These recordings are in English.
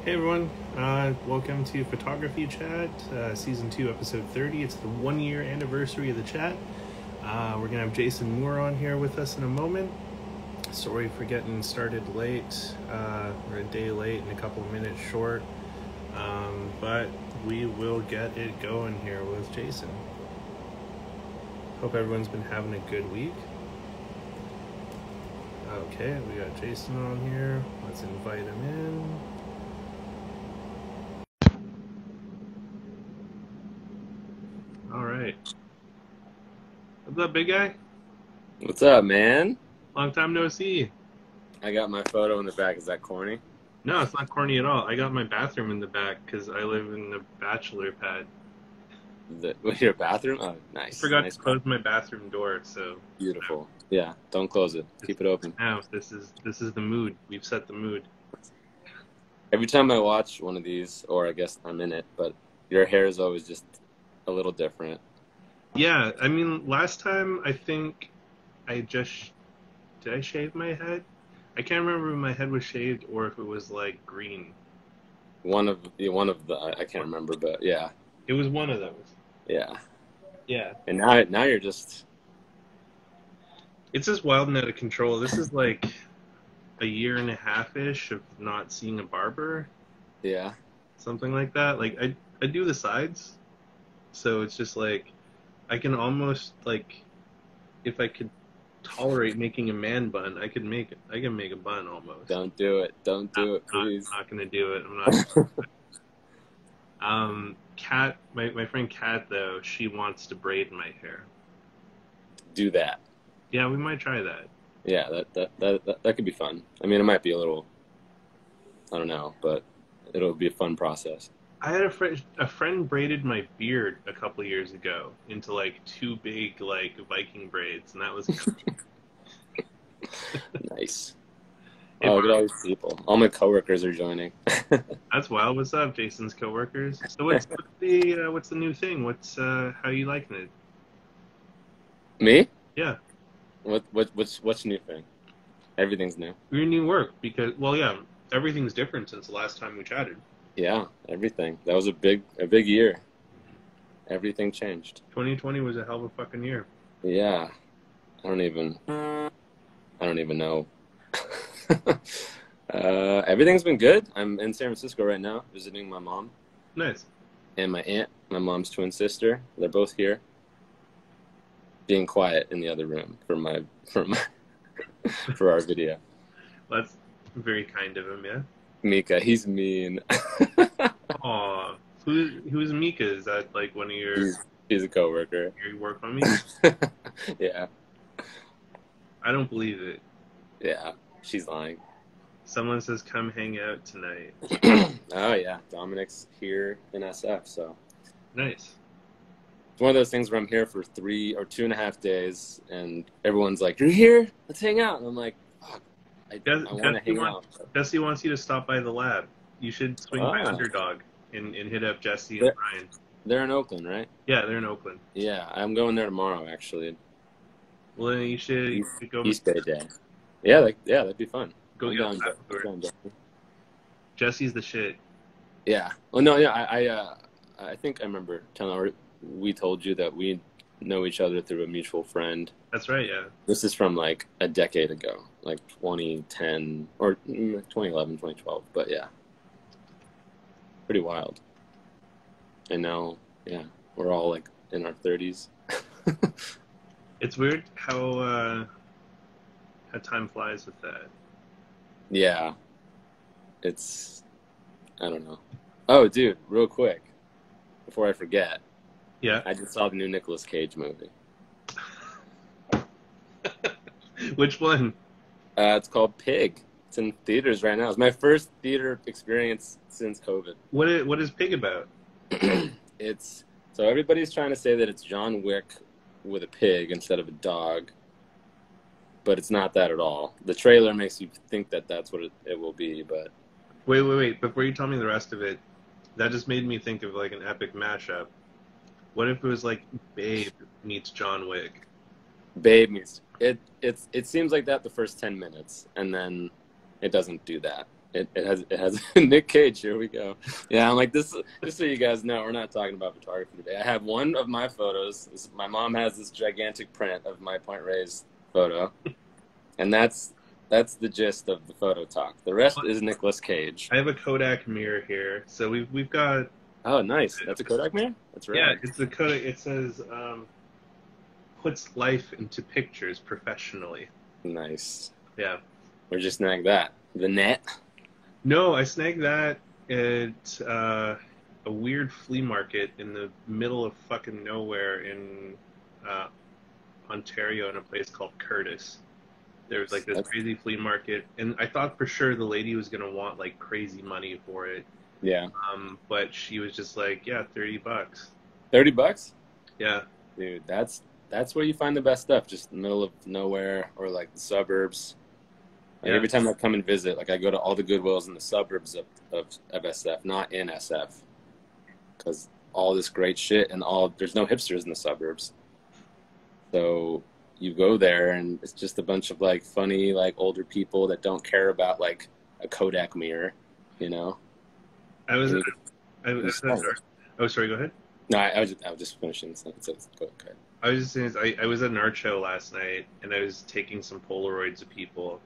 Hey everyone, welcome to Photography Chat, Season 2, Episode 30. It's the 1 year anniversary of the chat. We're going to have Jason Moore on here with us in a moment. Sorry for getting started late. We're a day late and a couple of minutes short. But we will get it going here with Jason. Hope everyone's been having a good week. Okay, we got Jason on here. Let's invite him in. All right. What's up, big guy? What's up, man? Long time no see. I got my photo in the back. Is that corny? No, it's not corny at all. I got my bathroom in the back because I live in the bachelor pad. With your bathroom? Oh, nice. I forgot nice to close my bathroom door, so beautiful. Yeah, don't close it. Keep it open. now this is the mood. We've set the mood. Every time I watch one of these, or I guess I'm in it, but your hair is always just a little different. Yeah, I mean, last time I think did I shave my head? I can't remember if my head was shaved or if it was like green. One of the I can't remember, but yeah. It was one of those. Yeah. Yeah. And now you're just. It's just wild and out of control. This is like a year and a half-ish of not seeing a barber. Yeah. Something like that. Like I do the sides, so it's just like I can almost like if I could tolerate making a man bun, I can make a bun almost. Don't do it. Don't do it, please. I'm not gonna do it. I'm not. Kat, my friend Kat though, she wants to braid my hair. Do that. Yeah, we might try that. Yeah, that could be fun. I mean, it might be a little. I don't know, but it'll be a fun process. I had a friend braided my beard a couple of years ago into like two big like Viking braids, and that was Nice. Hey, Oh, look at all these people. All my coworkers are joining. That's wild. What's up, Jason's coworkers? So what's the new thing? What's how you liking it? Me? Yeah, What's new thing? Everything's new. your new work because yeah, everything's different since the last time we chatted. Yeah, everything. That was a big year. Everything changed. 2020 was a hell of a fucking year. Yeah. I don't even know. Everything's been good. I'm in San Francisco right now, visiting my mom Nice. and my aunt, my mom's twin sister. They're both here. Being quiet in the other room for our video. That's very kind of him, yeah. Mika, he's mean. Aw, who's Mika? Is that like one of He's a coworker. your work homies? Yeah. I don't believe it. Yeah. She's lying. Someone says come hang out tonight. Oh yeah, Dominic's here in SF, so Nice. it's one of those things where I'm here for 3 or 2.5 days, and everyone's like, "You're here? Let's hang out." And I'm like, "Fuck, I want to hang out." Jesse wants you to stop by the lab. You should swing by Underdog and hit up Jesse and Brian. They're in Oakland, right? Yeah, they're in Oakland. Yeah, I'm going there tomorrow, actually. Well, then you should go. East Bay Day. Yeah, that'd be fun. Go I'm get going, a going, Jesse's the shit. Yeah. Oh no, yeah. I think I remember we told you that we know each other through a mutual friend. That's right. Yeah. This is from like a decade ago, like 2010 or 2011, 2012. But yeah, pretty wild. And now, yeah, we're all like in our 30s. It's weird how time flies with that. Yeah, it's, I don't know. Oh, dude, real quick, before I forget, Yeah. I just saw the new Nicolas Cage movie. Which one? It's called Pig. It's in theaters right now. It's my first theater experience since COVID. What is Pig about? So everybody's trying to say that it's John Wick with a pig instead of a dog, but it's not that at all. The trailer makes you think that that's what it will be, but Wait. Before you tell me the rest of it, that just made me think of like an epic mashup. What if it was like Babe meets John Wick? Babe meets it seems like that the first 10 minutes, and then it doesn't do that. It has Nick Cage. Here we go. Yeah, I'm like this. Just so you guys know, we're not talking about photography today. I have one of my photos. My mom has this gigantic print of my Point Reyes photo, and that's the gist of the photo talk. The rest is Nicolas Cage. I have a Kodak mirror here, so we've got. Oh, nice. That's a Kodak mirror. That's right. Yeah, it's a Kodak. It says puts life into pictures professionally. Nice. Yeah. Where'd you snag that? The net. No, I snagged that at a weird flea market in the middle of fucking nowhere in Ontario, in a place called Curtis. There was like this crazy flea market, and I thought for sure the lady was gonna want like crazy money for it. Yeah. But she was just like, yeah, $30. $30? Yeah. Dude, that's where you find the best stuff. Just in the middle of nowhere or like the suburbs. Like every time I come and visit, like I go to all the Goodwills in the suburbs of SF, not in SF, because all this great shit and there's no hipsters in the suburbs. So you go there and it's just a bunch of like funny, like older people that don't care about like a Kodak mirror, you know? Oh, sorry, go ahead. No, I was just finishing. So go ahead. I was just saying, I was at an art show last night, and I was taking some Polaroids of people,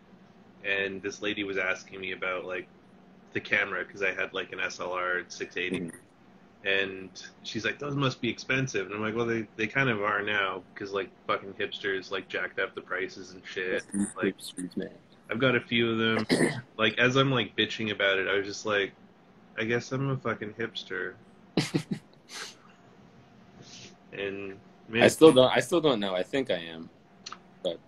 and this lady was asking me about like the camera because I had like an SLR 680, and she's like, "Those must be expensive," and I'm like, "Well, they kind of are now because like fucking hipsters like jacked up the prices and shit." Like, I've got a few of them. Like as I'm like bitching about it, I was just like, I guess I'm a fucking hipster. And man, I still don't know. I think I am, but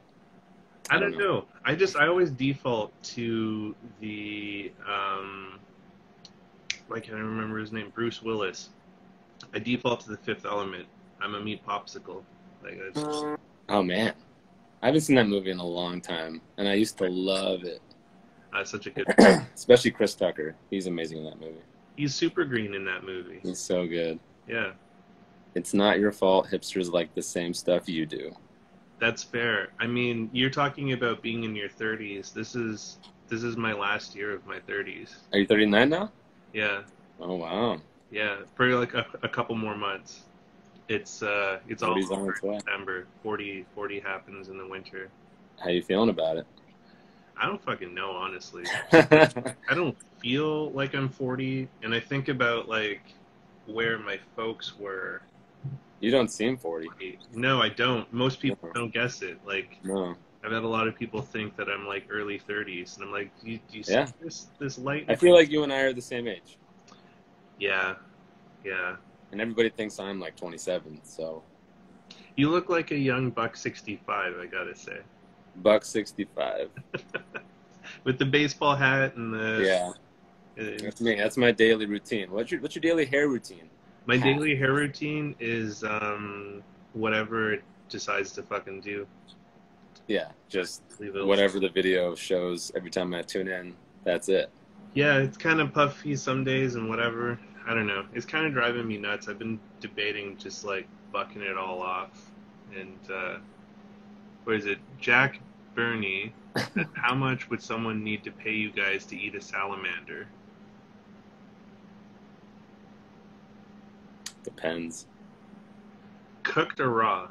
I don't know. I always default to the why can't I remember his name? Bruce Willis. I default to the Fifth Element. I'm a meat popsicle. Like that's just... Oh man, I haven't seen that movie in a long time, and I used to love it. Such a good, especially Chris Tucker. He's amazing in that movie. He's super green in that movie. He's so good. Yeah. It's not your fault hipsters like the same stuff you do. That's fair. I mean, you're talking about being in your 30s. This is my last year of my 30s. Are you 39 now? Yeah. Oh wow. Yeah, for like a couple more months. It's all over in December. 40 happens in the winter. How you feeling about it? I don't fucking know, honestly. I don't feel like I'm 40, and I think about like where my folks were. You don't seem 40. No, I don't. Most people don't guess it. Like, no. I've had a lot of people think that I'm like early 30s, and I'm like, do you see this light? I feel like you and I are the same age. Yeah, yeah. And everybody thinks I'm like 27, so. You look like a young $165, I gotta say. $165. With the baseball hat and the. Yeah. That's me. That's my daily routine. What's your daily hair routine? My daily hair routine is whatever it decides to fucking do. Yeah, just whatever the video shows every time I tune in. That's it. Yeah, it's kind of puffy some days and whatever. I don't know. It's kind of driving me nuts. I've been debating just like bucking it all off. And what is it? Jack Burney. How much would someone need to pay you guys to eat a salamander? Depends. Cooked or raw?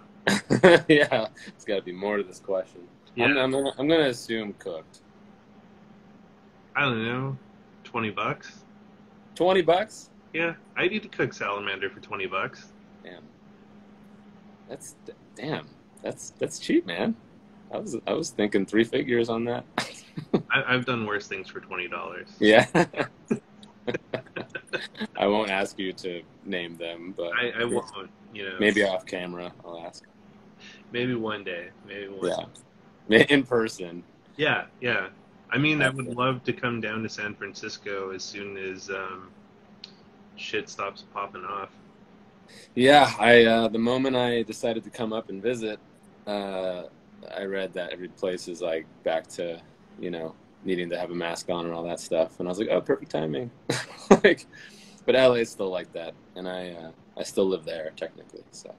Yeah, it's got to be more to this question. Yeah. I'm gonna assume cooked. I don't know, $20. $20? Yeah, I'd eat a cooked salamander for $20. Damn. That's cheap, man. I was thinking 3 figures on that. I've done worse things for $20. Yeah. I won't ask you to name them, but I won't. You know, maybe off camera, I'll ask. Maybe one day. Yeah. In person. Yeah, yeah. I mean, I would love to come down to San Francisco as soon as shit stops popping off. Yeah, the moment I decided to come up and visit, I read that every place is like back to, needing to have a mask on and all that stuff, and I was like, oh, perfect timing. But LA is still like that, and I still live there technically. So,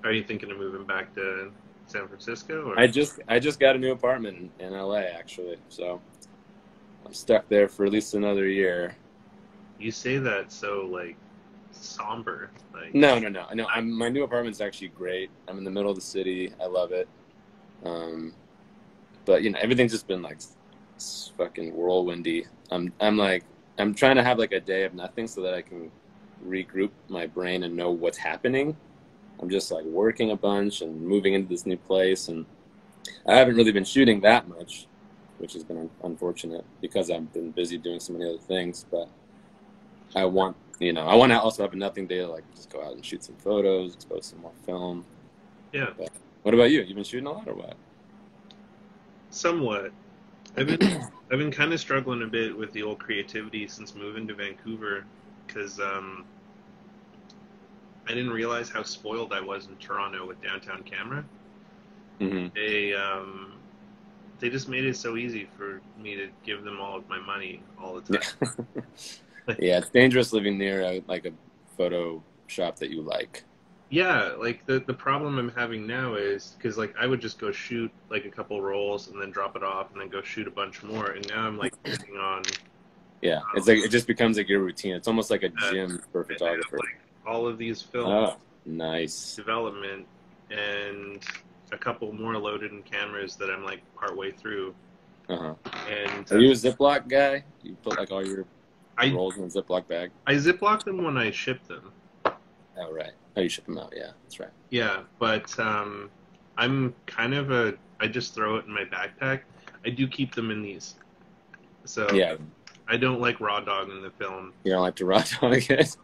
are you thinking of moving back to San Francisco? Or? I just got a new apartment in LA actually, so I'm stuck there for at least another year. You say that so like somber, like No, no, no. I know. My new apartment's actually great. I'm in the middle of the city. I love it. Um, but everything's just been like fucking whirlwindy. I'm like I'm trying to have like a day of nothing so that I can regroup my brain and know what's happening. I'm just like working a bunch and moving into this new place, and I haven't really been shooting that much, which has been unfortunate because I've been busy doing so many other things. But I want to also have a nothing day to like just go out and shoot some photos, expose some more film. yeah, But what about you? You been shooting a lot or what? somewhat. I've been kind of struggling a bit with the old creativity since moving to Vancouver because I didn't realize how spoiled I was in Toronto with downtown camera. Hmm. They just made it so easy for me to give them all of my money all the time. Yeah. Yeah, it's dangerous living near like a photo shop that you like. Yeah, like the problem I'm having now is because like I would just go shoot like a couple rolls and then drop it off and then go shoot a bunch more, and now I'm like working on Yeah, it's like it just becomes like your routine. It's almost like a gym for a I have photographer. like all of these films Oh, nice. development and a couple more loaded in cameras that I'm like partway through, Uh-huh. and Are you a Ziploc guy? You put like all your I rolls in a Ziploc bag? I ziplock them when I ship them. Oh, right. Oh, you ship them out. Yeah, that's right. Yeah, but I'm kind of I just throw it in my backpack. I do keep them in these, so Yeah, I don't like raw dogging the film. you don't like to raw dog it?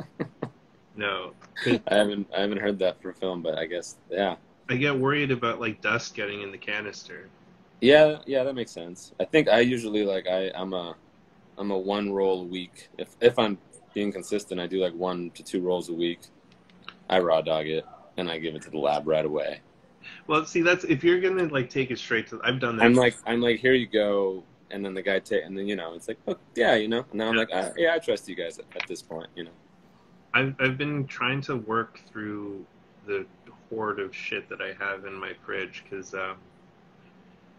No, 'cause I haven't heard that for film, but I guess yeah. I get worried about like dust getting in the canister. Yeah, yeah, that makes sense. I think I usually like I'm a one roll a week. If I'm being consistent, I do like 1 to 2 rolls a week. I raw dog it and I give it to the lab right away. Well, see, that's if you're gonna like take it straight to. I've done that. I'm like, here you go, and then the guy and then it's like, oh, yeah, and now I'm like, yeah, I trust you guys at this point. I've been trying to work through the hoard of shit that I have in my fridge because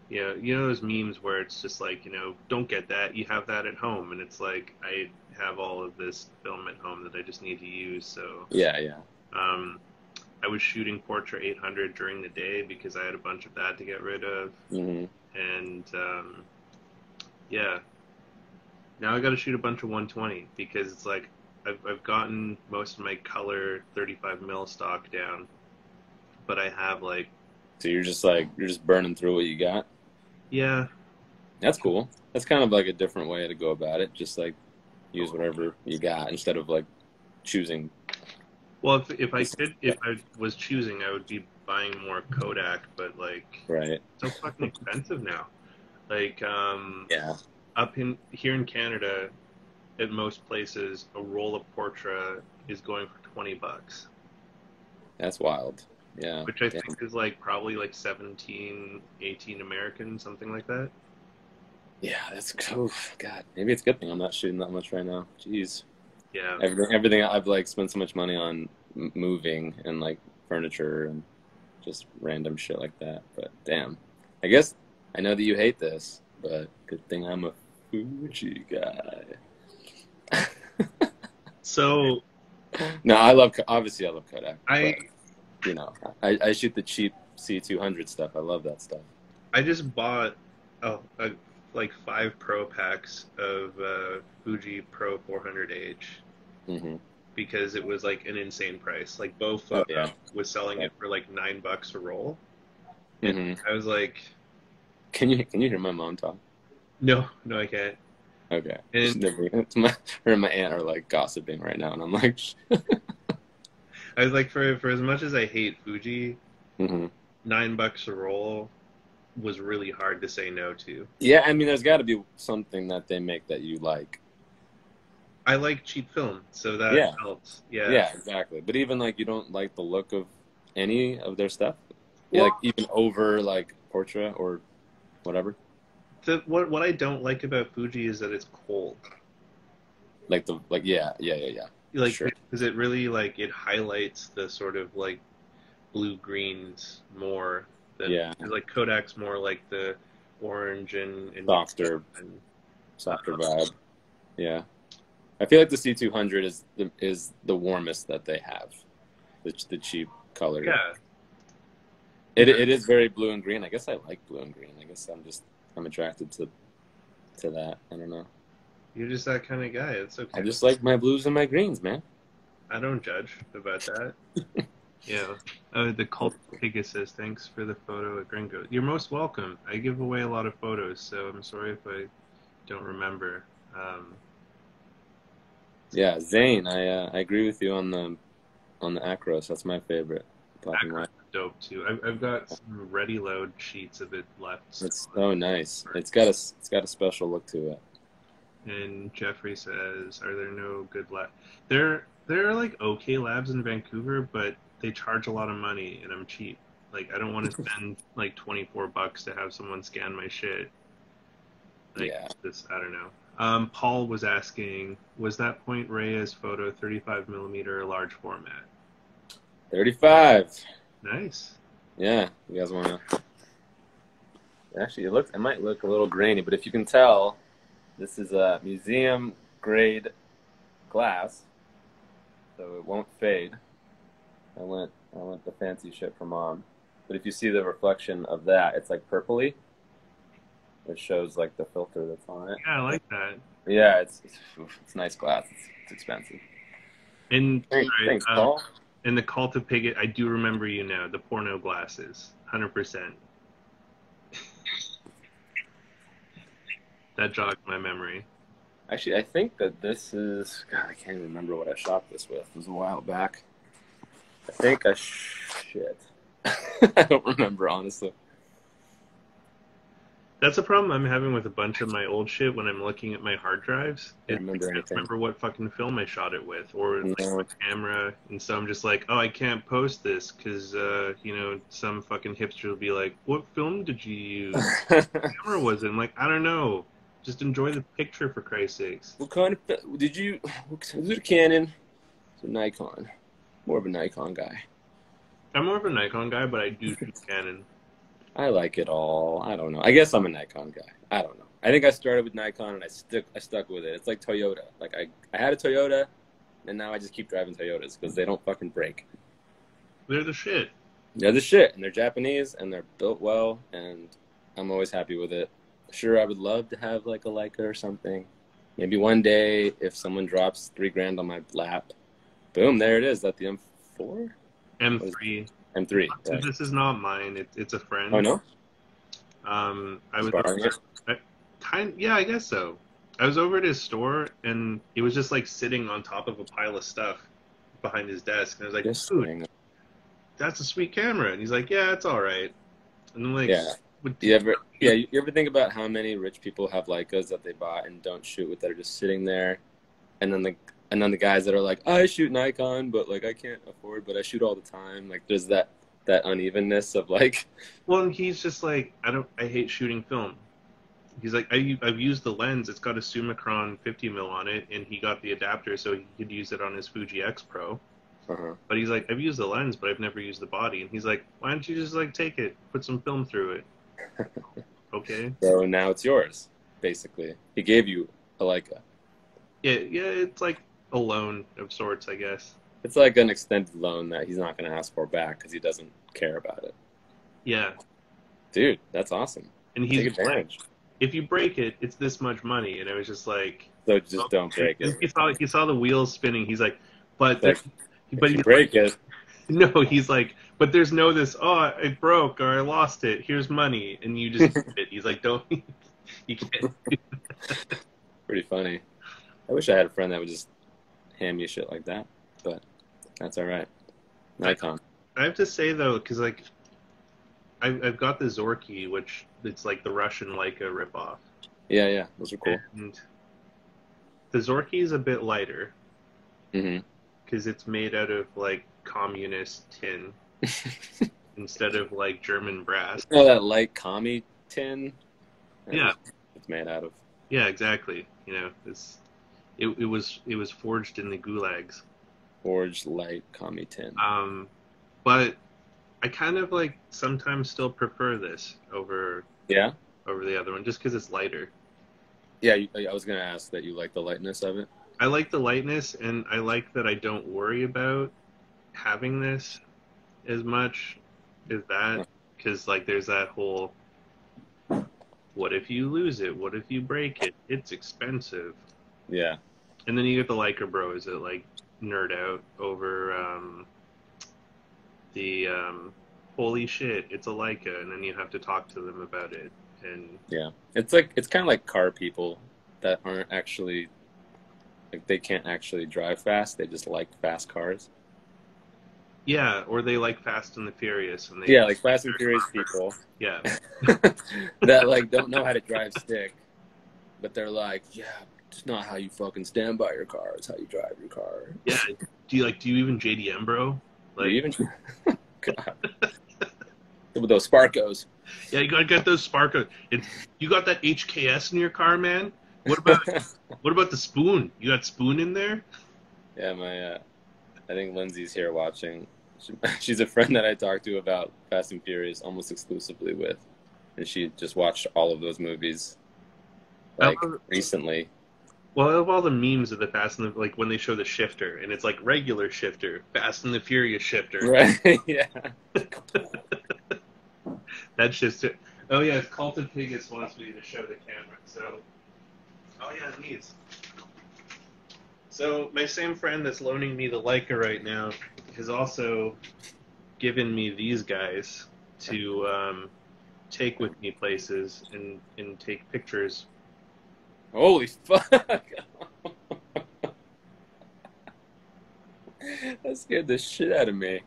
you know those memes where it's just like don't get that, you have that at home, and it's like I have all of this film at home that I just need to use. So Yeah, yeah. um, I was shooting Portra 800 during the day because I had a bunch of that to get rid of, Hmm. and yeah, now I got to shoot a bunch of 120 because it's like I've gotten most of my color 35 mil stock down, but I have like So you're just burning through what you got. yeah. That's cool. That's kind of like a different way to go about it. Just like use whatever you got instead of like choosing. Well, if I was choosing, I would be buying more Kodak, but like Right. it's so fucking expensive now. Like Yeah. up in here in Canada, at most places, a roll of Portra is going for $20, That's wild. Yeah. which I Damn. think is like probably like 17, 18 American, something like that. Yeah, that's God. Maybe it's a good thing I'm not shooting that much right now. Jeez. Yeah. Everything I've like spent so much money on moving and like furniture and just random shit like that. But damn, I guess I know that you hate this, but good thing I'm a Fuji guy. So No, obviously I love Kodak. I I shoot the cheap C200 stuff. I love that stuff. I just bought like 5 Pro packs of Fuji Pro 400H Hmm. because it was like an insane price. Like Bo Oh Photo yeah. was selling it for like $9 a roll. Hmm. I was like, Can you hear my mom talk? no, I can't. Okay. And Her and my aunt are like gossiping right now, and I'm like, I was like, for as much as I hate Fuji, hmm. $9 a roll was really hard to say no to. Yeah, I mean, there's got to be something that they make that you like. I like cheap film, so that Yeah. helps. Yeah. Yeah, exactly. But even like you don't like the look of any of their stuff. Yeah, like even over like Portra or whatever. What I don't like about Fuji is that it's cold. Yeah. Like Sure. because it really like it highlights the sort of like blue greens more than Yeah. like Kodak's more like the orange and Softer. and softer vibe. Yeah, I feel like the C200 is the warmest that they have. The cheap color. Yeah. It is very blue and green. I guess I like blue and green. I guess I'm attracted to that. I don't know. You're just that kind of guy. It's okay. I just like my blues and my greens, man. I don't judge about that. Yeah. The Cult Pegasus, thanks for the photo at Gringo. You're most welcome. I give away a lot of photos, so I'm sorry if I don't remember. Yeah, Zane, I agree with you on the Acros. That's my favorite. Acros dope too. I've got some ready load sheets of it left. It's so nice. It's got a special look to it. And Jeffrey says, "Are there no good labs? There are like okay labs in Vancouver, but they charge a lot of money, and I'm cheap. Like I don't want to spend like $24 to have someone scan my shit. Like, yeah. I don't know." Paul was asking, was that Point Reyes photo 35 millimeter large format? 35. Nice. Yeah, you guys want to? Actually, it might look a little grainy, but if you can tell, this is a museum grade glass, so it won't fade. I went the fancy shit for Mom, but if you see the reflection of that, it's like purpley. It shows like the filter that's on it. Yeah, I like that. Yeah, it's nice glass. It's expensive. And thanks, Paul. And the Cult of Pigget, I do remember you now. The porno glasses, 100%. That jogged my memory. Actually, I think that this is. God, I can't even remember what I shot this with. It was a while back. I think shit. I don't remember, honestly. That's a problem I'm having with a bunch of my old shit when I'm looking at my hard drives. I don't remember what fucking film I shot it with, or like what camera, and so I'm just like, oh, I can't post this because some fucking hipster will be like, what film did you use? What camera was it? I'm like, I don't know. Just enjoy the picture for Christ's sakes. What kind of did you? Was it a Canon? It's a Nikon. More of a Nikon guy. I'm more of a Nikon guy, but I do shoot Canon. I like it all. I don't know. I guess I'm a Nikon guy. I don't know. I think I started with Nikon and I stuck with it. It's like Toyota. Like I had a Toyota, and now I just keep driving Toyotas because they don't fucking break. They're the shit. They're the shit, and they're Japanese, and they're built well, and I'm always happy with it. Sure, I would love to have like a Leica or something. Maybe one day, if someone drops $3,000 on my lap, boom, there it is. That the M4? M3. M3. So right. This is not mine. It's a friend. Oh no. I was I guess so. I was over at his store, and it was just like sitting on top of a pile of stuff behind his desk, and I was like, "Dude, that's a sweet camera." And he's like, "Yeah, it's all right." And I'm like, "Yeah." You ever think about how many rich people have Leicas that they bought and don't shoot with that are just sitting there, and then the guys that are like, I shoot Nikon, but like I can't afford, but I shoot all the time. Like there's that unevenness of like. Well, and he's just like, I hate shooting film. He's like, I've used the lens. It's got a Summicron 50mm on it, and he got the adapter so he could use it on his Fuji X Pro. Uh-huh. But he's like, I've used the lens, but I've never used the body. And he's like, why don't you just like take it, put some film through it? Okay. So now it's yours, basically. He gave you a Leica. Yeah, it's like a loan of sorts, I guess. It's like an extended loan that he's not going to ask for back because he doesn't care about it. Yeah. Dude, that's awesome. And he's take advantage. Like, if you break it, it's this much money. And it was just like... So just don't break it. He saw the wheels spinning. He's like, but you break it. No, he's like, but there's no this, oh, it broke or I lost it. Here's money. And you just keep it. He's like, don't... You can't do that. Pretty funny. I wish I had a friend that would just hand me shit like that, but that's all right. Nikon. I have to say though, because like I've got the Zorky, which it's like the Russian Leica ripoff. Yeah, those are cool. And the Zorky is a bit lighter because it's made out of like communist tin instead of like German brass. Oh, that light commie tin. Yeah, it's made out of. Yeah, exactly. You know, it was forged in the gulags. Forged light commie tin. But I kind of like sometimes still prefer this over the other one just because it's lighter. Yeah, I was gonna ask that you like the lightness of it. I like the lightness, and I like that I don't worry about having this as much as that, because like there's that whole, what if you lose it? What if you break it? It's expensive. Yeah, And then you get the Leica bros that like nerd out over the holy shit, it's a Leica, and then you have to talk to them about it. And yeah. It's kind of like car people that aren't actually like they can't actually drive fast. They just like fast cars. yeah, or they like Fast and the Furious, and they Yeah, like Fast and Furious people yeah, that like don't know how to drive stick, but they're like, yeah, it's not how you fucking stand by your car. It's how you drive your car. yeah. Do you even JDM, bro? Do you even? God. With those Sparkos. Yeah, you gotta get those Sparkos. You got that HKS in your car, man. What about the spoon? You got spoon in there? Yeah, I think Lindsay's here watching. She's a friend that I talked to about Fast and Furious almost exclusively with, and she just watched all of those movies like recently. Well, I love all the memes of the Fast and the, like when they show the shifter, and it's like regular shifter, Fast and the Furious shifter. Right? Yeah. That shifter. Oh yeah, Carlton Pigus wants me to show the camera. So, oh yeah, these. So my same friend that's loaning me the Leica right now has also given me these guys to take with me places and take pictures. Holy fuck! That scared the shit out of me.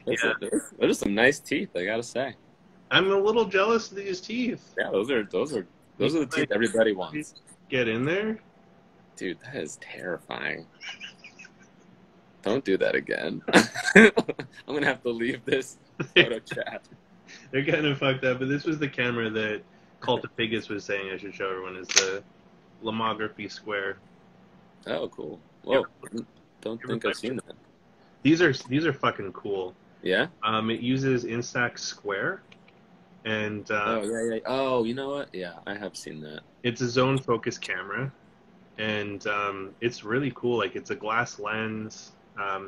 Those are some nice teeth, I gotta say. I'm a little jealous of these teeth. Yeah, those are the teeth everybody wants. Get in there, dude. That is terrifying. Don't do that again. I'm gonna have to leave this photo chat. They're kind of fucked up, but this was the camera that Cultipigus was saying I should show everyone, is the Lomography Square. Oh, cool. Whoa, don't think I've seen that. These are fucking cool. Yeah. It uses Instax Square, and oh yeah. Oh, you know what? Yeah, I have seen that. It's a zone focus camera, and it's really cool. Like it's a glass lens,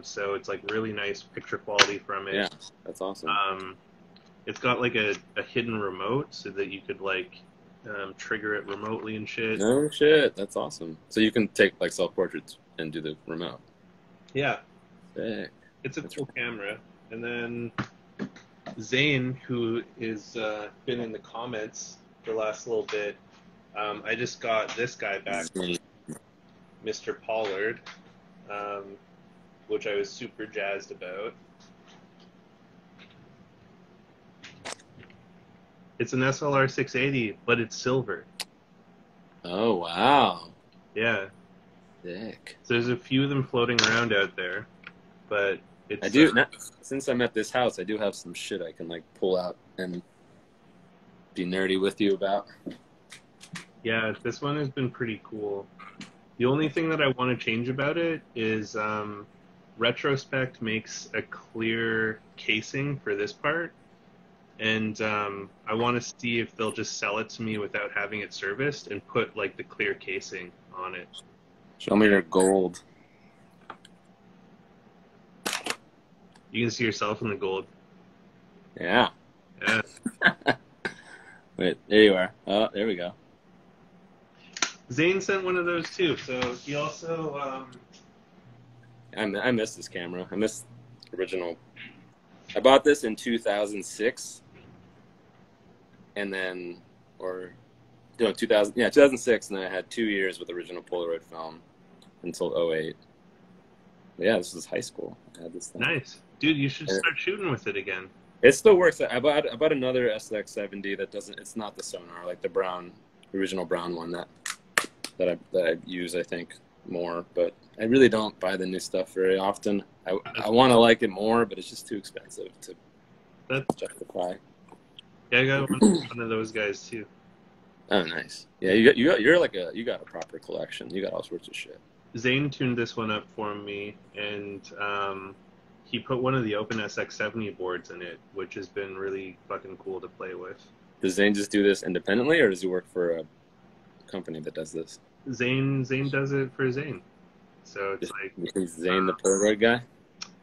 so it's like really nice picture quality from it. Yeah, that's awesome. It's got like a hidden remote so that you could like trigger it remotely and shit. No shit, that's awesome. So you can take like self portraits and do the remote. Yeah. Sick. It's a cool camera. And then Zane, who is been in the comments the last little bit, I just got this guy back, Mr. Pollard, which I was super jazzed about. It's an SLR 680, but it's silver. Oh, wow. Yeah. Sick. So there's a few of them floating around out there, but it's... I do, since I'm at this house, I do have some shit I can, like, pull out and be nerdy with you about. Yeah, this one has been pretty cool. The only thing that I want to change about it is Retrospect makes a clear casing for this part. And I want to see if they'll just sell it to me without having it serviced and put like the clear casing on it. Show me your gold. You can see yourself in the gold. Yeah. Yeah. Wait, there you are. Oh, there we go. Zane sent one of those too. So he also... I miss this camera. I miss the original. I bought this in 2006. And then, 2006, and then I had 2 years with original Polaroid film until 2008. But yeah, this was high school. I had this thing. Nice. Dude, you should start shooting with it again. It still works. I bought another SX70 that doesn't, it's not the Sonar, like the brown, original brown one that I use, I think, more. But I really don't buy the new stuff very often. I want to like it more, but it's just too expensive to justify. Yeah, I got one of those guys too. Oh, nice. Yeah, you got a proper collection. You got all sorts of shit. Zane tuned this one up for me, and he put one of the Open SX70 boards in it, which has been really fucking cool to play with. Does Zane just do this independently, or does he work for company that does this? Zane does it for Zane. So it's like Is Zane the Polaroid guy?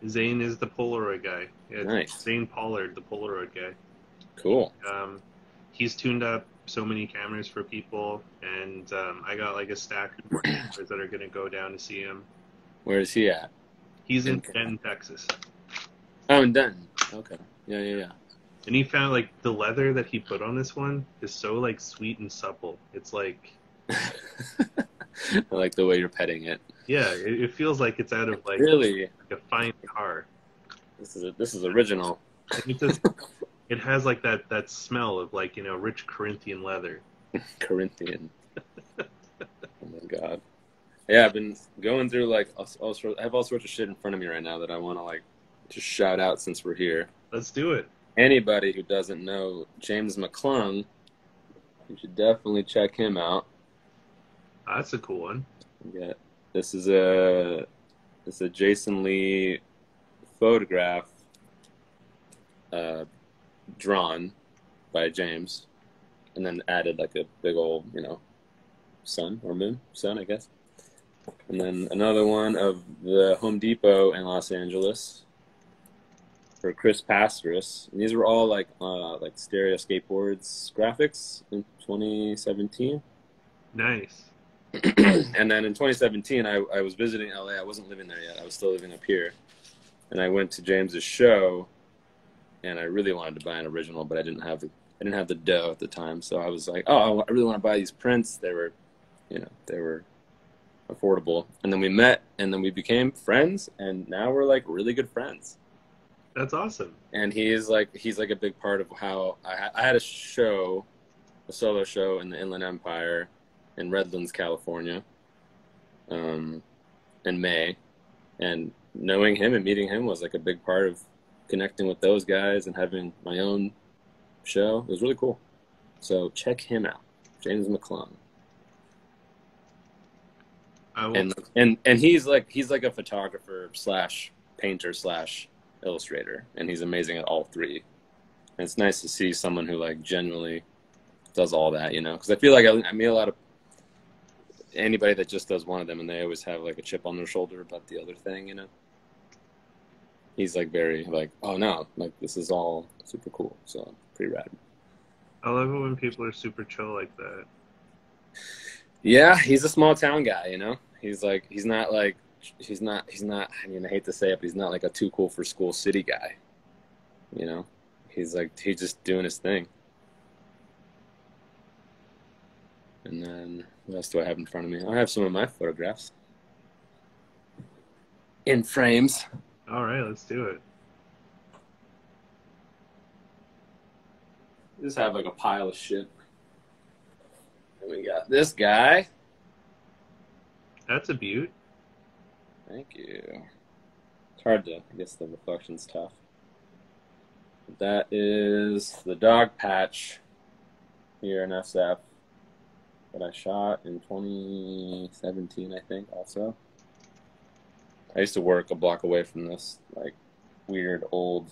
Zane is the Polaroid guy. Yeah, Nice. Zane Pollard, the Polaroid guy. Cool. He's tuned up so many cameras for people, and I got like a stack of more cameras that are going to go down to see him. Where is he at? He's in Denton, Texas. Oh, in Denton. Okay. Yeah. And he found like the leather that he put on this one is so like sweet and supple. It's like I like the way you're petting it. Yeah, it feels like it's out of like really like a fine car. This is original. It has like that smell of like, you know, rich Corinthian leather. Corinthian. Oh my god. Yeah, I've been going through like I have all sorts of shit in front of me right now that I want to like just shout out since we're here. Let's do it. Anybody who doesn't know James McClung, you should definitely check him out. That's a cool one. Yeah, this is a Jason Lee photograph drawn by James, and then added like a big old, you know, sun or moon, sun, I guess. And then another one of the Home Depot in Los Angeles for Chris Pastris. And these were all like Stereo Skateboards graphics in 2017. Nice. And then in 2017, I was visiting LA. I wasn't living there yet. I was still living up here. And I went to James's show, and I really wanted to buy an original, but I didn't have the dough at the time. So I was like, oh, I really want to buy these prints. They were affordable. And then we met, and then we became friends, and now we're like really good friends. That's awesome. And he's like a big part of how I had a solo show in the Inland Empire in Redlands, California, in May, and knowing him and meeting him was like a big part of connecting with those guys and having my own show. It was really cool. So check him out, James McClung. And he's like a photographer / painter / illustrator, and he's amazing at all three. And it's nice to see someone who like genuinely does all that, you know, because I feel like I meet a lot of anybody that just does one of them, and they always have like a chip on their shoulder about the other thing, you know. He's like very like, oh no, like this is all super cool, so pretty rad. I love it when people are super chill like that. Yeah, he's a small town guy, you know. He's not. I mean, I hate to say it, but he's not like a too cool for school city guy. You know, he's just doing his thing. And then what else do I have in front of me? I have some of my photographs in frames. All right, let's do it. Just have like a pile of shit. And we got this guy. That's a beaut. Thank you. It's hard to, I guess the reflection's tough. That is the dog patch here in SF that I shot in 2017, I think, also. I used to work a block away from this, like, weird old,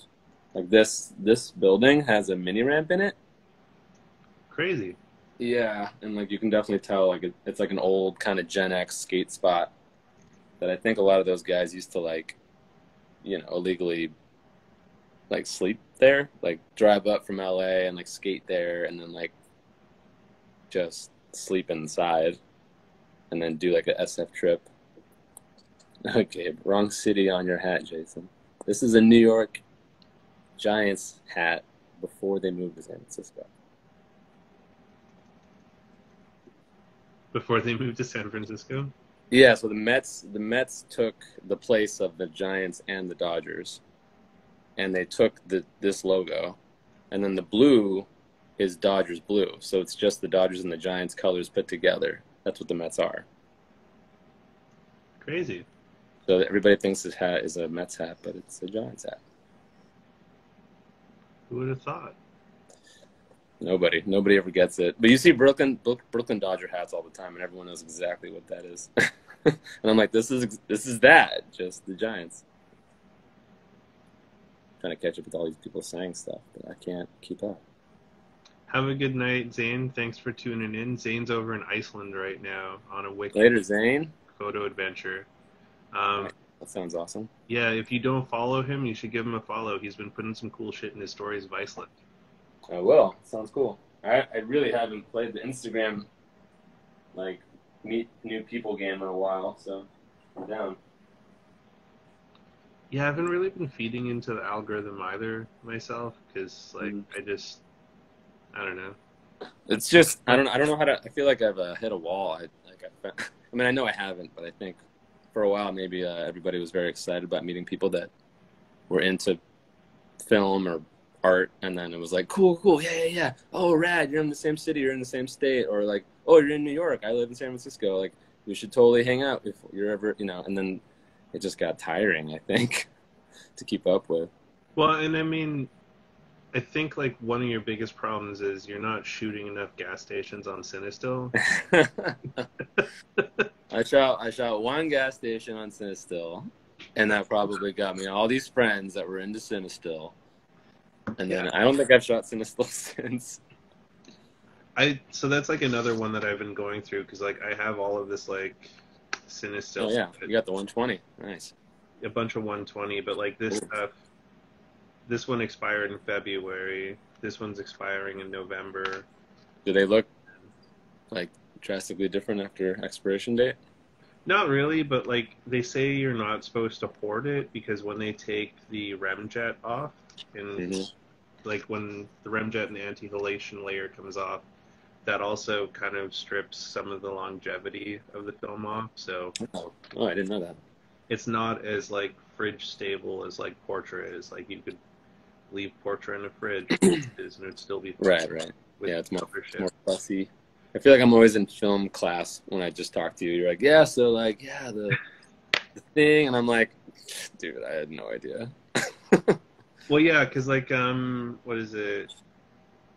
like this building has a mini ramp in it. Crazy. Yeah, and like you can definitely tell, like it's like an old kind of Gen X skate spot that I think a lot of those guys used to like, you know, illegally like sleep there, like drive up from LA and like skate there, and then like just sleep inside, and then do like a SF trip. Okay, wrong city on your hat, Jason. This is a New York Giants hat before they moved to San Francisco. Before they moved to San Francisco? Yeah, so the Mets took the place of the Giants and the Dodgers, and they took this logo, and then the blue is Dodgers blue, so it's just the Dodgers and the Giants colors put together. That's what the Mets are. Crazy. So everybody thinks this hat is a Mets hat, but it's a Giants hat. Who would have thought? Nobody ever gets it. But you see Brooklyn Dodger hats all the time, and everyone knows exactly what that is. And I'm like, this is that, just the Giants. I'm trying to catch up with all these people saying stuff, but I can't keep up. Have a good night, Zane. Thanks for tuning in. Zane's over in Iceland right now on a wicked Later, Zane. photo adventure. All right, that sounds awesome. Yeah, if you don't follow him, you should give him a follow. He's been putting some cool shit in his stories of Iceland. I will. Sounds cool. I really haven't played the Instagram like meet new people game in a while, so I'm down. Yeah, I haven't really been feeding into the algorithm either myself because like I don't know. It's just I don't know how to. I feel like I've hit a wall. I mean I know I haven't, but I think for a while maybe everybody was very excited about meeting people that were into film or art, and then it was like cool, yeah. Oh, rad! You're in the same city, you're in the same state, or like oh, you're in New York. I live in San Francisco. Like we should totally hang out if you're ever And then it just got tiring. I think to keep up with. Well, and I mean, I think like one of your biggest problems is you're not shooting enough gas stations on Cinestill. I shot one gas station on Cinestill, and that probably got me all these friends that were into Cinestill. And then I don't think I've shot Cinestill since. So that's like another one that I've been going through because like I have all of this like Cinestill. Oh yeah, you got the 120. Nice. A bunch of 120, but like this stuff. This one expired in February. This one's expiring in November. Do they look like drastically different after expiration date? Not really, but like they say you're not supposed to hoard it because when they take the remjet off and like when the remjet and the anti-halation layer comes off, that also kind of strips some of the longevity of the film off. So I didn't know that. It's not as like fridge stable as like Portra is. Like you could leave Portra in a fridge and it'd still be right. Yeah, it's more fussy. I feel like I'm always in film class when I just talk to you. You're like, yeah, so like, yeah, the thing, and I'm like, dude, I had no idea. Well, yeah, because like, what is it?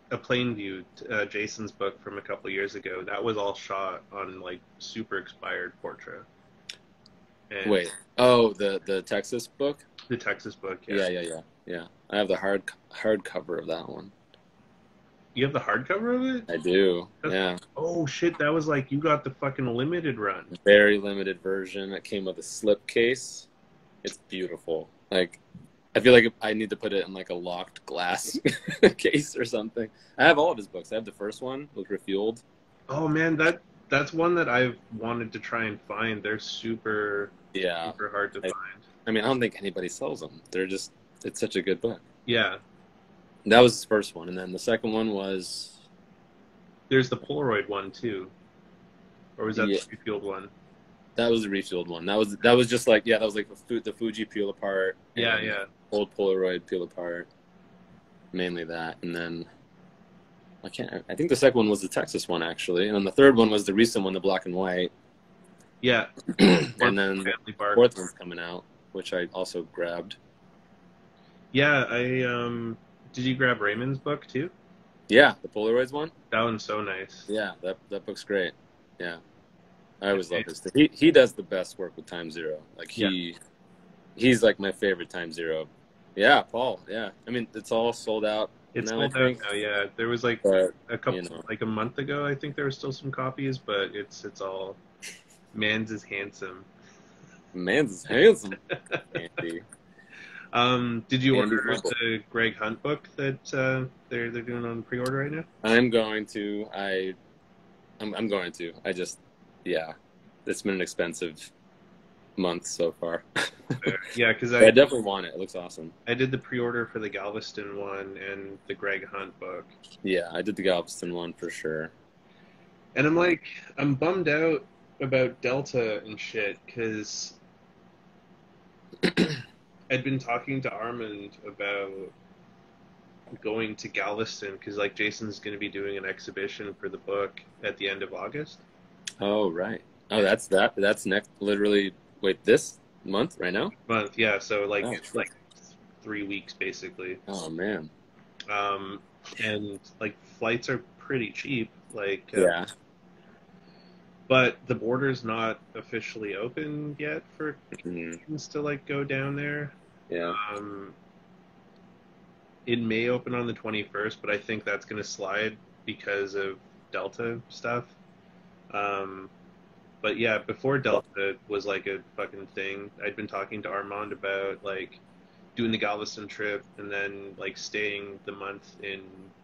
A Plain View, Jason's book from a couple years ago. That was all shot on like super expired Portra. And wait, oh, the Texas book? The Texas book, yeah. Yeah. I have the hard cover of that one. You have the hardcover of it? I do. Yeah. Oh shit, that was like you got the fucking limited run. Very limited version. It came with a slip case. It's beautiful. Like I feel like I need to put it in like a locked glass case or something. I have all of his books. I have the first one with Refueled. Oh man, that's one that I've wanted to try and find. They're super hard to find. I mean, I don't think anybody sells them. It's such a good book. Yeah. That was his first one, and then the second one was. There's the Polaroid one too, or was that the Refueled one? That was the Refueled one. That was just like that was like the Fuji peel apart. Yeah. Old Polaroid peel apart. Mainly that, and then I think the second one was the Texas one actually, and then the third one was the recent one, the black and white. Yeah. And then the fourth one's coming out, which I also grabbed. Yeah, did you grab Raymond's book too? Yeah, the Polaroids one. That one's so nice. Yeah, that book's great. Yeah, I always love this. He does the best work with Time Zero. Like he's like my favorite Time Zero. Yeah, Paul. Yeah, I mean it's all sold out. It's sold out now. Yeah, there was like a couple, like a month ago. I think there were still some copies, but it's all. Mans is handsome. Mans is handsome. Andy. Did you order the Greg Hunt book that they're doing on pre-order right now? I'm going to. I'm going to. It's been an expensive month so far. Yeah, because I definitely want it. It looks awesome. I did the pre-order for the Galveston one and the Greg Hunt book. Yeah, I did the Galveston one for sure. And I'm bummed out about Delta and shit because I'd been talking to Armand about going to Galveston because like Jason's going to be doing an exhibition for the book at the end of August. Oh right. Oh, that's next. Literally, wait, this month right now? Month, yeah. So like it's like 3 weeks basically. Oh man. And like flights are pretty cheap. Like yeah. But the border's not officially open yet for Canadians to like go down there. Yeah. It may open on the 21st, but I think that's going to slide because of Delta stuff. But yeah, before Delta was like a fucking thing, I'd been talking to Armand about like doing the Galveston trip and then like staying the month in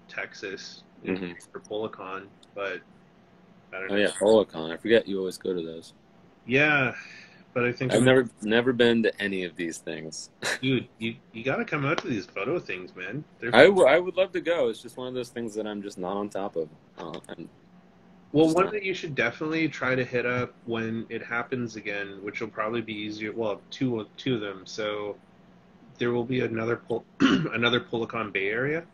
Texas for Policon. But I don't Oh know. yeah, Holocon. I forget you always go to those. Yeah, but I think I've never been to any of these things. dude, you got to come out to these photo things, man. I would love to go. It's just one of those things that I'm just not on top of. Well, Just one not. that you should definitely try to hit up when it happens again, which will probably be easier. Well, two of them. So there will be another another Policon Bay Area.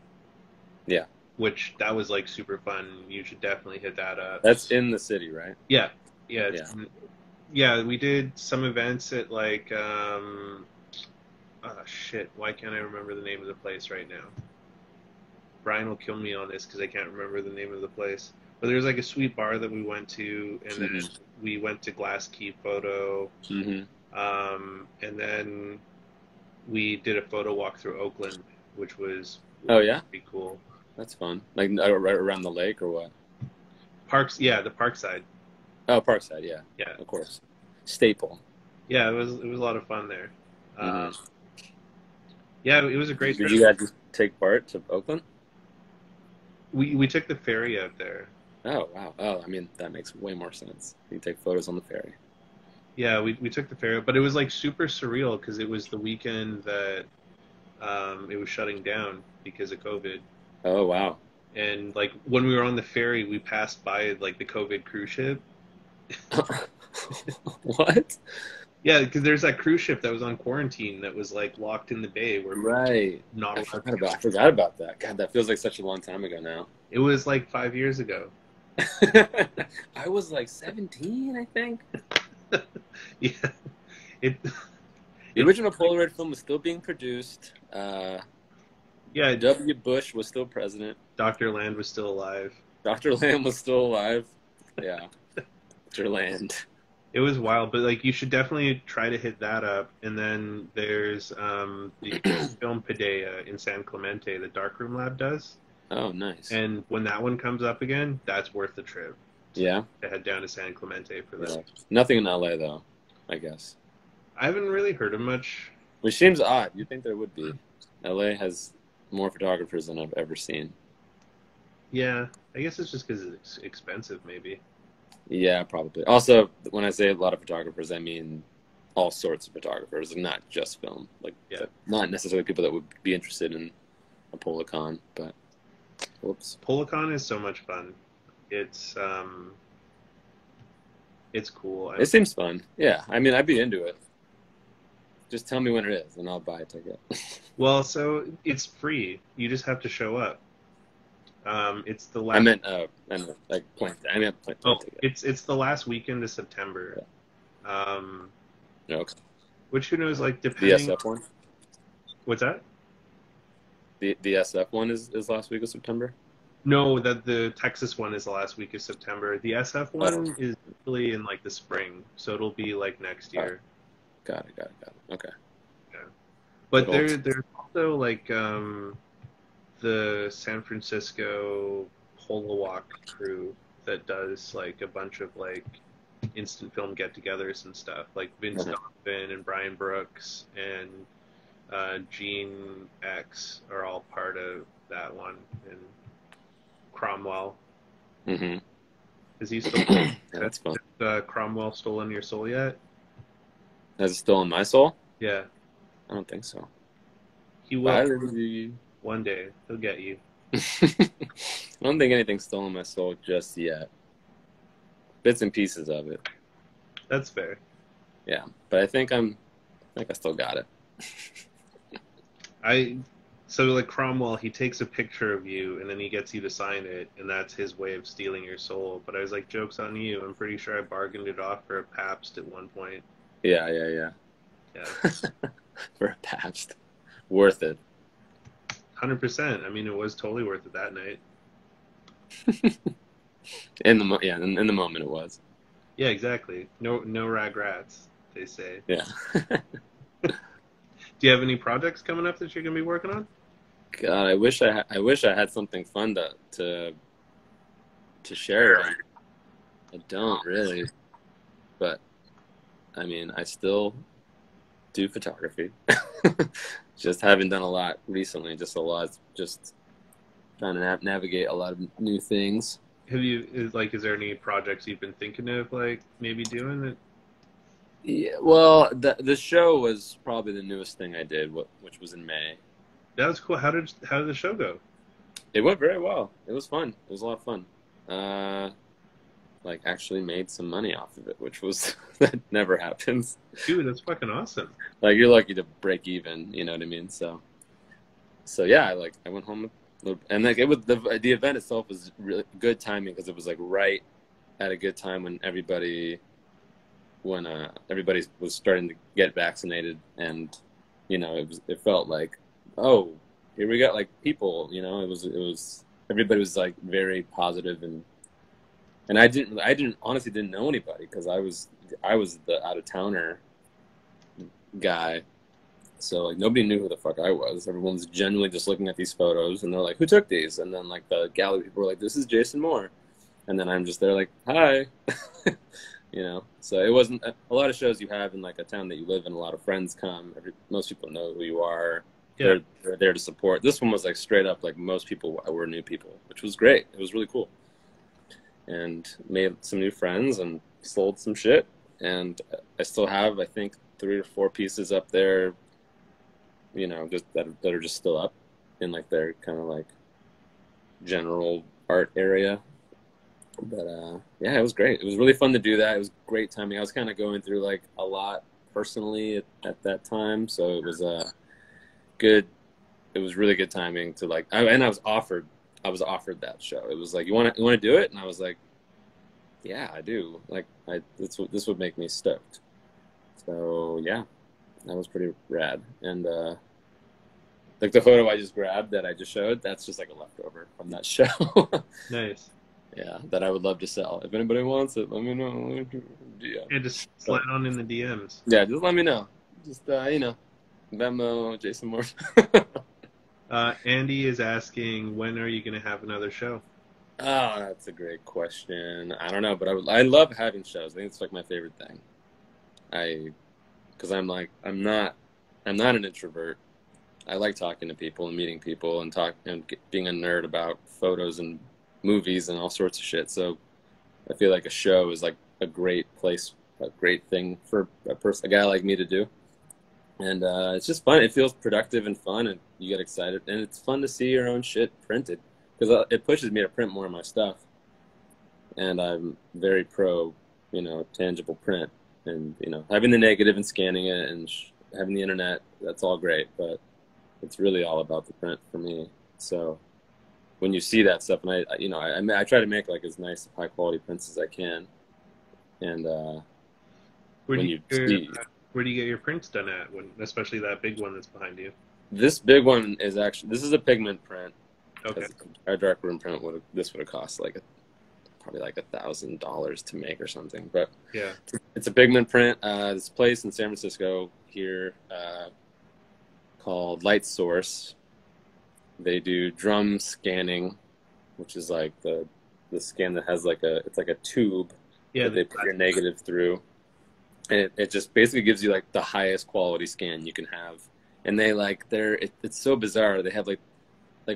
Yeah. Which that was like super fun. You should definitely hit that up. That's in the city, right? Yeah, Yeah. yeah. We did some events at like shit. Why can't I remember the name of the place right now? Brian will kill me on this because I can't remember the name of the place. But there's like a sweet bar that we went to, and then we went to Glass Key Photo, and then we did a photo walk through Oakland, which was pretty cool. That's fun. Like right around the lake or what? Parks, yeah, the Parkside. Oh, Parkside, yeah, of course. Staple. Yeah, it was a lot of fun there. Yeah, it was a great trip. Did you guys just take part to Oakland? We took the ferry out there. Oh wow! Oh, I mean that makes way more sense. You can take photos on the ferry. Yeah, we took the ferry, but it was like super surreal because it was the weekend that it was shutting down because of COVID. Oh wow! And like when we were on the ferry, we passed by like the COVID cruise ship. What? Yeah, because there's that cruise ship that was on quarantine that was like locked in the bay where right. Not I forgot about that. God, that feels like such a long time ago now. It was like 5 years ago. I was like 17, I think. Yeah. The original Polaroid film was still being produced. Yeah. W. Bush was still president. Dr. Land was still alive. Dr. Land was still alive. Yeah. Dr. Land. It was wild, but like you should definitely try to hit that up. And then there's the film Paideia in San Clemente that Darkroom Lab does. Oh, nice. And when that one comes up again, that's worth the trip. Yeah. To head down to San Clemente for that. Yeah. Nothing in LA though, I guess. I haven't really heard of much. Which seems odd. You'd think there would be. LA has more photographers than I've ever seen. Yeah, I guess it's just because it's expensive, maybe. Yeah, probably. Also, when I say a lot of photographers, I mean all sorts of photographers, not just film. Like, not necessarily people that would be interested in a Policon, but whoops. Policon is so much fun. It's cool. It seems fun. Yeah, I mean, I'd be into it. Just tell me when it is, and I'll buy a ticket. Well, so it's free. You just have to show up. It's the last. I meant like plane. I meant plane ticket. It's the last weekend of September. Yeah. Okay. Which who knows? Like depending. The SF one. What's that? The SF one is last week of September. No, the Texas one is the last week of September. The SF one is usually in like the spring, so it'll be like next year. Got it. Okay. Yeah. But there's also like the San Francisco Polawalk crew that does like a bunch of like instant film get-togethers and stuff. Like Vince Donovan and Brian Brooks and Gene X are all part of that one. And Cromwell. Is he still? That's fun. Has Cromwell stolen your soul yet? Has it stolen my soul? Yeah. I don't think so. He will. One day he'll get you. I don't think anything's stolen my soul just yet. Bits and pieces of it. That's fair. Yeah, but I think I still got it. So like Cromwell, he takes a picture of you and then he gets you to sign it, and that's his way of stealing your soul. But I was like, joke's on you. I'm pretty sure I bargained it off for a Pabst at one point. Yeah. For a Pabst. Worth it. 100%. I mean, it was totally worth it that night. In the moment it was. Yeah, exactly. No regrets, they say. Yeah. Do you have any projects coming up that you're gonna be working on? God, I wish I had something fun to to share. I don't really, but I mean, I still do photography. Just haven't done a lot recently. Just a lot. Just trying to navigate a lot of new things. Is there any projects you've been thinking of like maybe doing that? Yeah, well, the show was probably the newest thing I did, which was in May. That was cool. How did the show go? It went very well. It was fun. It was a lot of fun. Like actually made some money off of it, which was that never happens. Dude, that's fucking awesome. Like you're lucky to break even, you know what I mean? So yeah, I went home and like it was the event itself was really good timing because it was like right at a good time when everybody was starting to get vaccinated, and you know it felt like, oh, here we got like people, you know, it was everybody was like very positive, and I honestly didn't know anybody because I was the out of towner guy, so like nobody knew who the fuck I was. Everyone's genuinely just looking at these photos and they're like, who took these? And then like the gallery people were like, this is Jason Moore, and then I'm just there like, hi. You know, so it wasn't a lot of shows you have in like a town that you live in. A lot of friends come. Most people know who you are. Yeah. They're there to support. This one was like straight up like most people were new people, which was great. It was really cool, and made some new friends and sold some shit. And I still have, I think, 3 or 4 pieces up there. You know, just that are just still up in like their kind of like general art area. But yeah, it was great. It was really fun to do that. It was great timing. I was kind of going through like a lot personally at that time, so it was good. It was really good timing to like. I was offered that show. It was like, you want to do it, and I was like, yeah, I do. Like, this would make me stoked. So yeah, that was pretty rad. And like the photo I just grabbed that I just showed, that's just like a leftover from that show. Nice. Yeah, that I would love to sell. If anybody wants it, let me know. Yeah. And just slide on in the DMs. Yeah, just let me know. Just you know, Venmo, Jason Moore. Andy is asking, when are you going to have another show? Oh, that's a great question. I don't know, but I love having shows. I think it's like my favorite thing. Because I'm not an introvert. I like talking to people and meeting people and being a nerd about photos and movies and all sorts of shit. So I feel like a show is like a great place, a great thing for a guy like me to do. And it's just fun. It feels productive and fun, and you get excited, and it's fun to see your own shit printed because it pushes me to print more of my stuff. And I'm very pro, you know, tangible print, and you know, having the negative and scanning it and having the internet, that's all great, but it's really all about the print for me. So when you see that stuff, and I try to make like as nice, high quality prints as I can. And where do you get your prints done at? Especially that big one that's behind you. This big one is this is a pigment print. Okay. Our dark room print would have cost like probably like $1,000 to make or something. But yeah, it's a pigment print. This place in San Francisco here called Light Source. They do drum scanning, which is like the scan that has it's like a tube that they put your negative through. And it just basically gives you like the highest quality scan you can have. And they it's so bizarre. They have like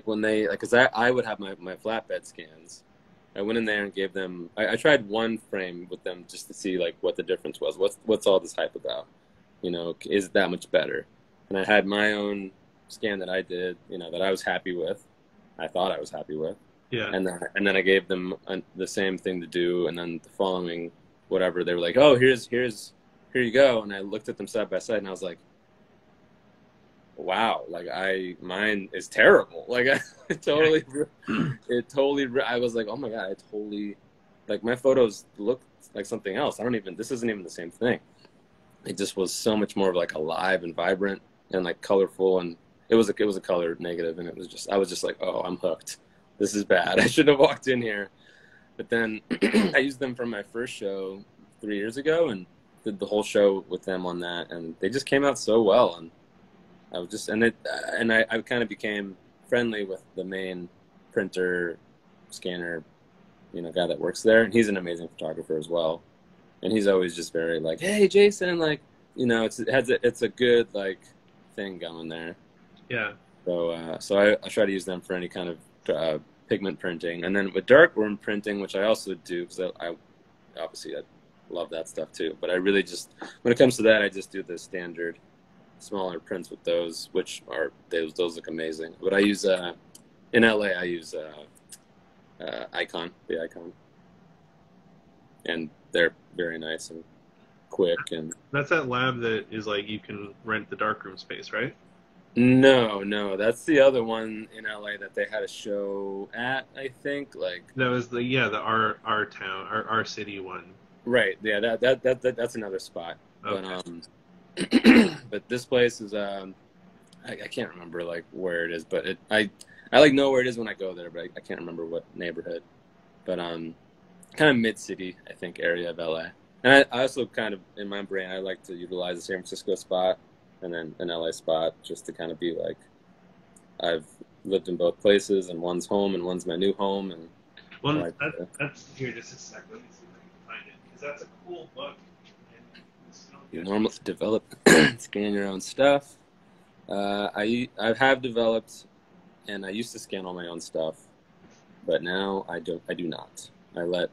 when they, like, cause I would have my flatbed scans. I went in there and gave them, I tried one frame with them just to see like what the difference was. What's all this hype about? You know, is it that much better? And I had my own scan that I did, you know, that I was happy with. I thought I was happy with. Yeah. And then I gave them the same thing to do. And then the following, whatever, they were like, oh, here you go. And I looked at them side by side and I was like, wow, like mine is terrible. Like I was like, oh my God, like my photos look like something else. This isn't even the same thing. It just was so much more of like alive and vibrant and like colorful. And it was a color negative. And I was just like, oh, I'm hooked. This is bad. I shouldn't have walked in here. But then I used them for my first show 3 years ago and did the whole show with them on that. And they just came out so well. And I was just, I kind of became friendly with the main printer, scanner guy that works there, and he's an amazing photographer as well. And he's always just very like, hey, Jason, like, it's a good like thing going there. Yeah. So I try to use them for any kind of pigment printing, and then with darkroom printing, which I also do because I obviously I love that stuff too. But I really just, when it comes to that, I just do the standard smaller prints with those, which are those look amazing. But I use in LA I use the Icon, and they're very nice and quick. And that's that lab that is like you can rent the darkroom space, right? No, that's the other one in LA that they had a show at, I think. Like that was the our town, our city one. Right. Yeah, that's another spot. Okay. But but this place is I can't remember like where it is, but I like know where it is when I go there, but I can't remember what neighborhood. But kind of mid-city, I think, area of LA. And I also kind of, in my brain, I like to utilize the San Francisco spot and then an LA spot just to kind of be like, I've lived in both places, and one's home and one's my new home. And well, that's here. Just a second. Let me see if I can find it, because that's a cool book. You normally develop, scan your own stuff. I have developed, and I used to scan all my own stuff, but now I do not. I let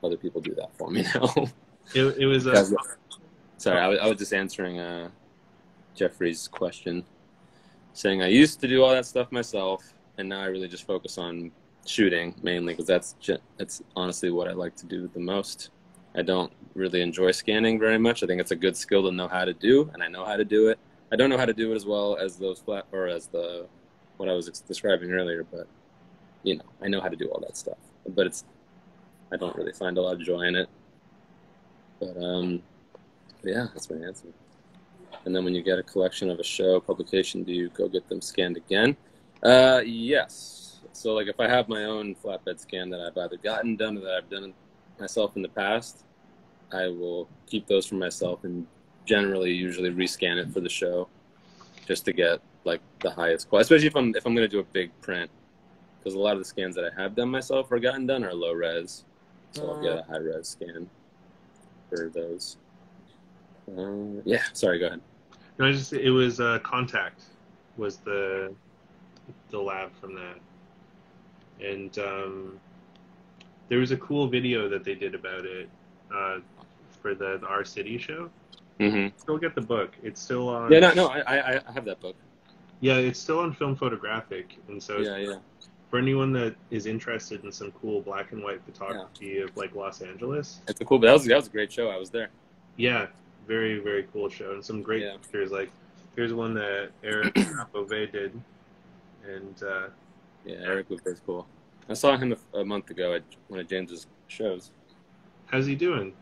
other people do that for me now. It was sorry, I was just answering Jeffrey's question, saying I used to do all that stuff myself, and now I really just focus on shooting mainly, because that's honestly what I like to do the most. I don't really enjoy scanning very much. I think it's a good skill to know how to do, and I know how to do it. I don't know how to do it as well as what I was describing earlier, but I know how to do all that stuff. But I don't really find a lot of joy in it. But yeah, that's my answer. And then when you get a collection of a show publication, do you go get them scanned again? Yes. So like if I have my own flatbed scan that I've either gotten done or that I've done myself in the past, I will keep those for myself and usually rescan it for the show, just to get like the highest quality, especially if I'm going to do a big print, because a lot of the scans that I have done myself or gotten done are low res, so I'll get a high res scan for those. Yeah, sorry, go ahead. No, it was Contact was the lab from that, and there was a cool video that they did about it for the Our City show. Mm-hmm. Go get the book. It's still on. Yeah, no, I have that book. Yeah, it's still on Film Photographic, and so yeah. For anyone that is interested in some cool black and white photography of like Los Angeles, it's cool. But that was a great show. I was there. Yeah, very very cool show, and some great pictures. Like here's one that Eric Bove did, and Eric was very cool. I saw him a month ago at one of James's shows. How's he doing?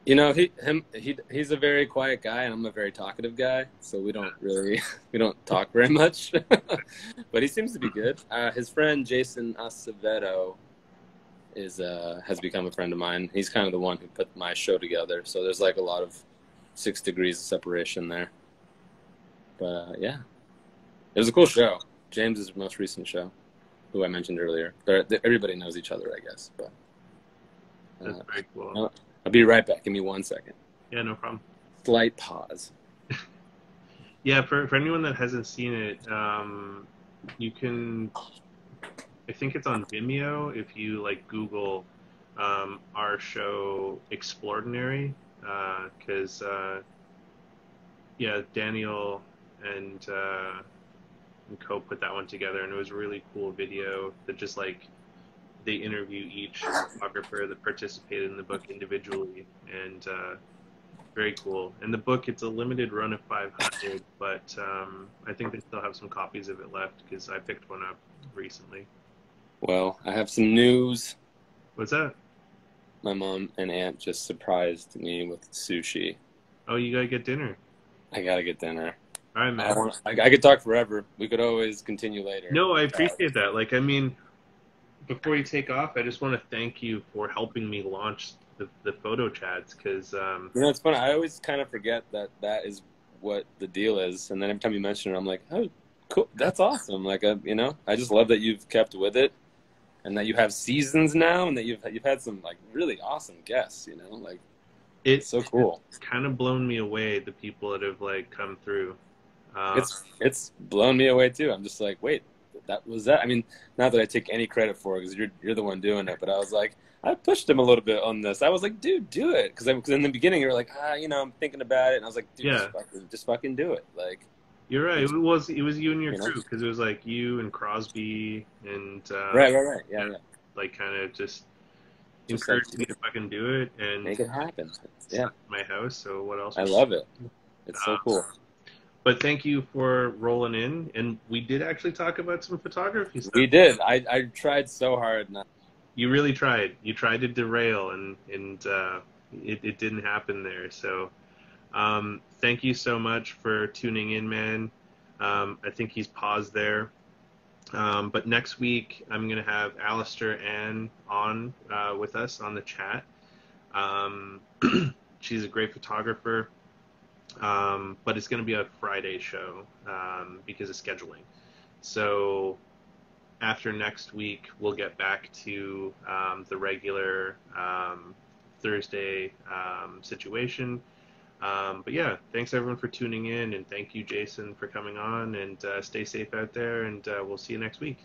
He's a very quiet guy, and I'm a very talkative guy, so we don't talk very much. But he seems to be good. His friend Jason Acevedo has become a friend of mine. He's kind of the one who put my show together, so there's like a lot of 6 degrees of separation there. But yeah, it was a cool show. James's most recent show, who I mentioned earlier. Everybody knows each other, I guess. But that's very cool. I'll be right back. Give me 1 second. Yeah, no problem. Slight pause. Yeah, for anyone that hasn't seen it, you can. I think it's on Vimeo if you like Google our show Explordinary, because Daniel and co put that one together, and it was a really cool video that just like they interview each photographer that participated in the book individually, and very cool. And the book, it's a limited run of 500, but I think they still have some copies of it left because I picked one up recently. Well, I have some news. What's that? My mom and aunt just surprised me with sushi. Oh, you gotta get dinner. I gotta get dinner. All right, man. I could talk forever. We could always continue later. No, I appreciate that. Like, I mean, before you take off, I just want to thank you for helping me launch the photo chats, because it's funny. I always kind of forget that is what the deal is, and then every time you mention it, I'm like, oh, cool, that's awesome. Like, I just love that you've kept with it, and that you have seasons now, and that you've had some like really awesome guests. Like it's so cool. It's kind of blown me away, the people that have like come through. It's blown me away too. I'm just like, wait, that was that. I mean, not that I take any credit for it because you're the one doing it, but I was like, I pushed him a little bit on this. I was like, dude, do it, because in the beginning you were like, I'm thinking about it, and I was like, dude, Yeah. just fucking do it. Like, You're right. It was you and your crew, because it was like you and Crosby and right, yeah. like kind of just Just encouraged like, me to fucking do it and make it happen. It's not my house, so what else? I love it. It's so cool. But thank you for rolling in, and we did actually talk about some photography stuff. We did. I tried so hard not. You really tried. You tried to derail, and it didn't happen there. So thank you so much for tuning in, man. I think he's paused there. But next week, I'm going to have Alistair Ann on with us on the chat. She's a great photographer, but it's going to be a Friday show because of scheduling. So after next week, we'll get back to the regular Thursday situation. But yeah, thanks everyone for tuning in, and thank you, Jason, for coming on, and stay safe out there, and we'll see you next week.